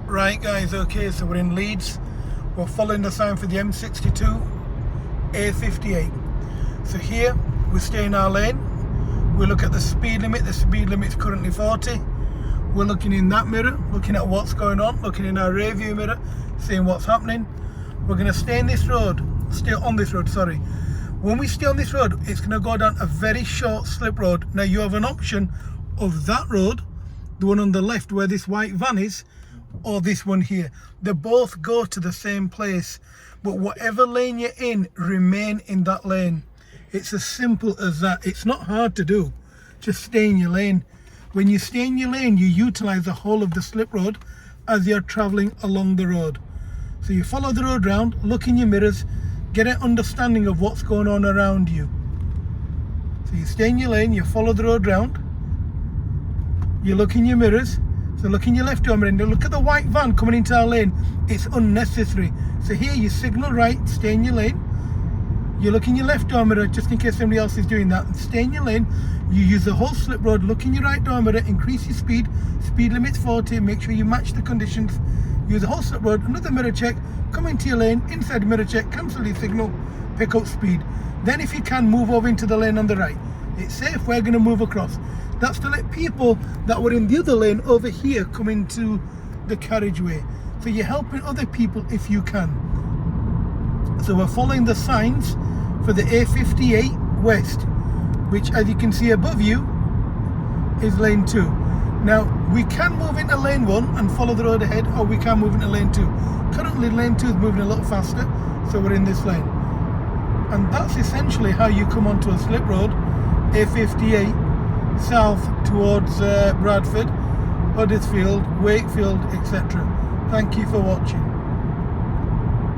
Right guys, okay, so we're in Leeds. We're following the sign for the M62 A58. So here we stay in our lane. We look at the speed limit. The speed limit is currently 40. We're looking in that mirror, looking at what's going on, looking in our rear view mirror, seeing what's happening. We're going to stay on this road. When we stay on this road, it's going to go down a very short slip road. Now you have an option of that road, the one on the left where this white van is, or this one here. They both go to the same place, but whatever lane you're in, remain in that lane. It's as simple as that. It's not hard to do. Just stay in your lane. When you stay in your lane, you utilize the whole of the slip road as you're traveling along the road. So you follow the road round, look in your mirrors, get an understanding of what's going on around you. So you stay in your lane, you follow the road round, you look in your mirrors. So look in your left door mirror and look at the white van coming into our lane. It's unnecessary. So here you signal right, stay in your lane. You look in your left door mirror just in case somebody else is doing that, and stay in your lane. You use the whole slip road, look in your right door mirror, increase your speed. Speed limit's 40, make sure you match the conditions. Use the whole slip road, another mirror check, come into your lane, inside the mirror check, cancel your signal, pick up speed. Then if you can, move over into the lane on the right. It's safe, we're going to move across. That's to let people that were in the other lane over here come into the carriageway. So you're helping other people if you can. So we're following the signs for the A58 West, which as you can see above you is lane 2. Now we can move into lane 1 and follow the road ahead, or we can move into lane 2. Currently lane 2 is moving a little faster, so we're in this lane. And that's essentially how you come onto a slip road, A58, south towards Bradford, Huddersfield, Wakefield, etc. Thank you for watching.